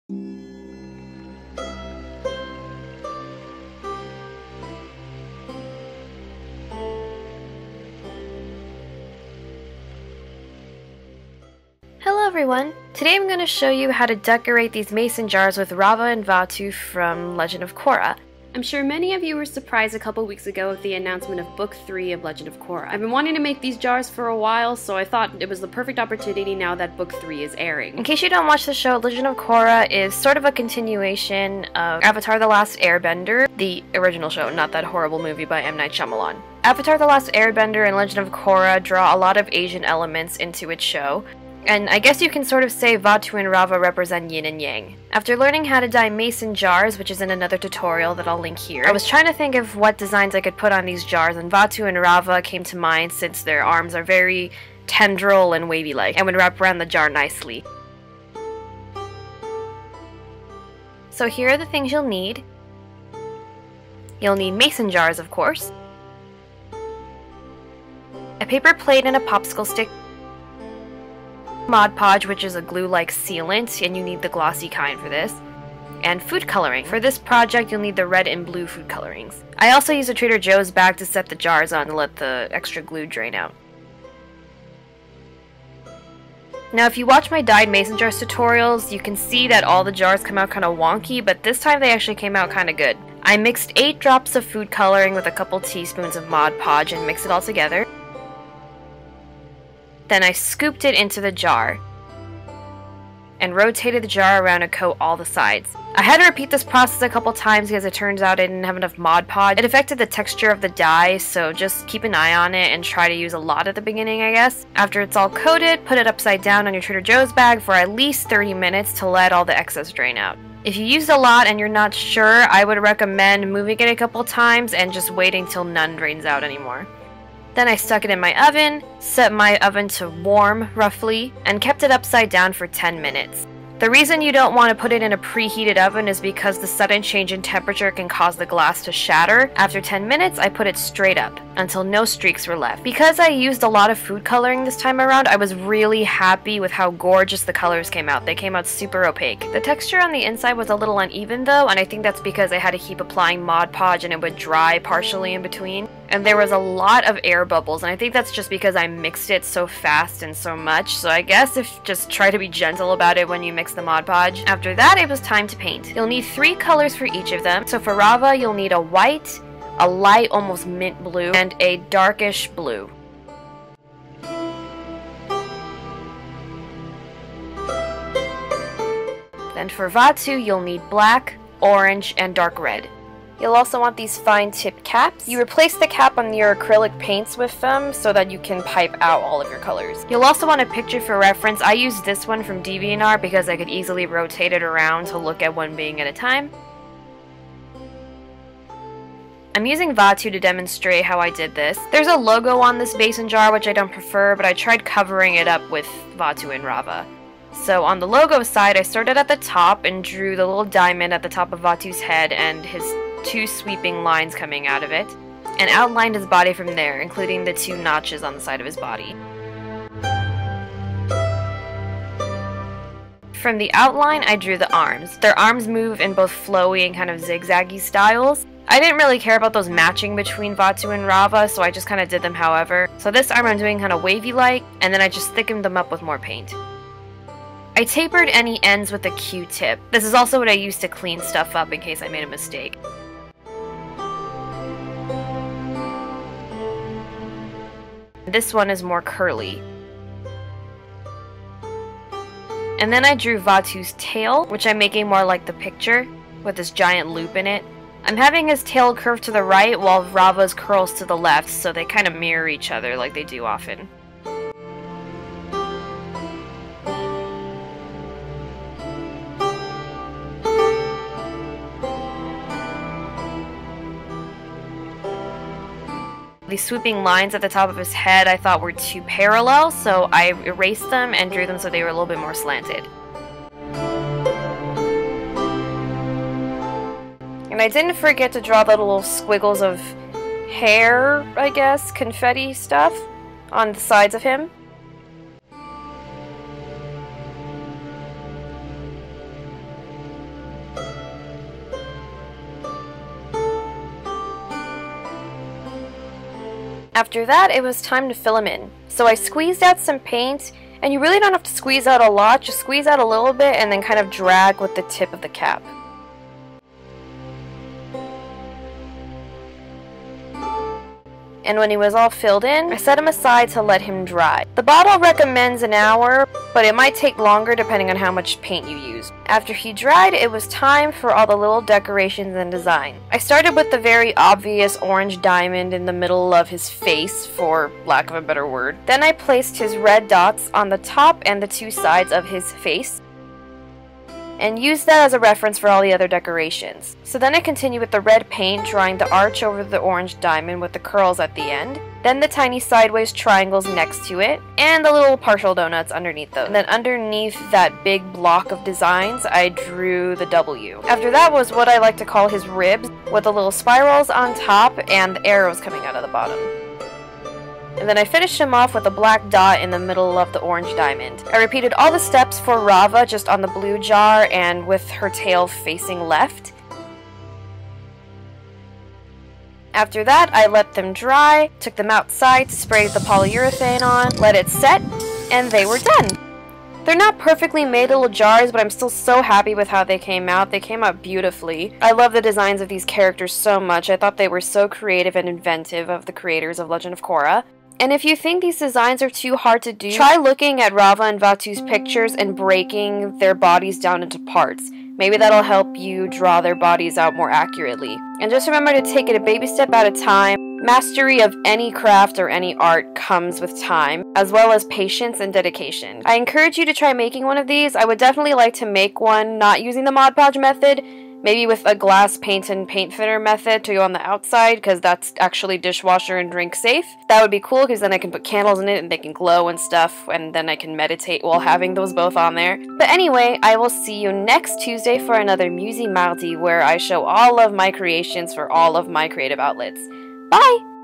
Hello everyone! Today I'm going to show you how to decorate these mason jars with Raava and Vaatu from Legend of Korra. I'm sure many of you were surprised a couple weeks ago with the announcement of Book 3 of Legend of Korra. I've been wanting to make these jars for a while, so I thought it was the perfect opportunity now that Book 3 is airing. In case you don't watch the show, Legend of Korra is sort of a continuation of Avatar: The Last Airbender, the original show, not that horrible movie by M. Night Shyamalan. Avatar: The Last Airbender and Legend of Korra draw a lot of Asian elements into its show, and I guess you can sort of say Vaatu and Raava represent yin and yang. After learning how to dye mason jars, which is in another tutorial that I'll link here, I was trying to think of what designs I could put on these jars, and Vaatu and Raava came to mind since their arms are very tendril and wavy-like and would wrap around the jar nicely. So here are the things you'll need. You'll need mason jars, of course, a paper plate and a popsicle stick, Mod Podge, which is a glue-like sealant, and you need the glossy kind for this, and food coloring. For this project, you'll need the red and blue food colorings. I also use a Trader Joe's bag to set the jars on to let the extra glue drain out. Now, if you watch my dyed mason jars tutorials, you can see that all the jars come out kind of wonky, but this time they actually came out kind of good. I mixed 8 drops of food coloring with a couple teaspoons of Mod Podge and mixed it all together. Then I scooped it into the jar and rotated the jar around to coat all the sides. I had to repeat this process a couple times because it turns out I didn't have enough Mod Podge. It affected the texture of the dye, so just keep an eye on it and try to use a lot at the beginning, I guess. After it's all coated, put it upside down on your Trader Joe's bag for at least 30 minutes to let all the excess drain out. If you used a lot and you're not sure, I would recommend moving it a couple times and just waiting till none drains out anymore. Then I stuck it in my oven, set my oven to warm, roughly, and kept it upside down for 10 minutes. The reason you don't want to put it in a preheated oven is because the sudden change in temperature can cause the glass to shatter. After 10 minutes, I put it straight up, until no streaks were left. Because I used a lot of food coloring this time around, I was really happy with how gorgeous the colors came out. They came out super opaque. The texture on the inside was a little uneven though, and I think that's because I had to keep applying Mod Podge and it would dry partially in between. And there was a lot of air bubbles, and I think that's just because I mixed it so fast and so much, so I guess just try to be gentle about it when you mix the Mod Podge. After that, it was time to paint. You'll need 3 colors for each of them. So for Raava, you'll need a white, a light, almost mint blue, and a darkish blue. Then for Vaatu, you'll need black, orange, and dark red. You'll also want these fine tip caps. You replace the cap on your acrylic paints with them so that you can pipe out all of your colors. You'll also want a picture for reference. I used this one from DeviantArt because I could easily rotate it around to look at one being at a time. I'm using Vaatu to demonstrate how I did this. There's a logo on this mason jar which I don't prefer, but I tried covering it up with Vaatu and Raava. So on the logo side, I started at the top and drew the little diamond at the top of Vaatu's head and his 2 sweeping lines coming out of it, and outlined his body from there, including the 2 notches on the side of his body. From the outline, I drew the arms. Their arms move in both flowy and kind of zigzaggy styles. I didn't really care about those matching between Vaatu and Raava, so I just kind of did them however. So this arm I'm doing kind of wavy-like, and then I just thickened them up with more paint. I tapered any ends with a Q-tip. This is also what I used to clean stuff up in case I made a mistake. This one is more curly. And then I drew Vaatu's tail, which I'm making more like the picture, with this giant loop in it. I'm having his tail curve to the right while Raava's curls to the left, so they kind of mirror each other like they do often. These swooping lines at the top of his head I thought were too parallel, so I erased them and drew them so they were a little bit more slanted. And I didn't forget to draw the little squiggles of hair, I guess, confetti stuff on the sides of him. After that, it was time to fill him in. So I squeezed out some paint, and you really don't have to squeeze out a lot, just squeeze out a little bit and then kind of drag with the tip of the cap. And when he was all filled in, I set him aside to let him dry. The bottle recommends an hour, but it might take longer depending on how much paint you use. After he dried, it was time for all the little decorations and design. I started with the very obvious orange diamond in the middle of his face, for lack of a better word. Then I placed his red dots on the top and the two sides of his face, and used that as a reference for all the other decorations. So then I continued with the red paint, drawing the arch over the orange diamond with the curls at the end, then the tiny sideways triangles next to it, and the little partial donuts underneath those. And then underneath that big block of designs, I drew the W. After that was what I like to call his ribs, with the little spirals on top and the arrows coming out of the bottom. And then I finished him off with a black dot in the middle of the orange diamond. I repeated all the steps for Raava just on the blue jar and with her tail facing left. After that, I let them dry, took them outside, sprayed the polyurethane on, let it set, and they were done. They're not perfectly made little jars, but I'm still so happy with how they came out. They came out beautifully. I love the designs of these characters so much. I thought they were so creative and inventive of the creators of Legend of Korra. And if you think these designs are too hard to do, try looking at Raava and Vaatu's pictures and breaking their bodies down into parts. Maybe that'll help you draw their bodies out more accurately. And just remember to take it a baby step at a time. Mastery of any craft or any art comes with time, as well as patience and dedication. I encourage you to try making one of these. I would definitely like to make one not using the Mod Podge method, maybe with a glass paint and paint thinner method to go on the outside, because that's actually dishwasher and drink safe. That would be cool, because then I can put candles in it and they can glow and stuff, and then I can meditate while having those both on there. But anyway, I will see you next Tuesday for another Musée Mardi, where I show all of my creations for all of my creative outlets. Bye!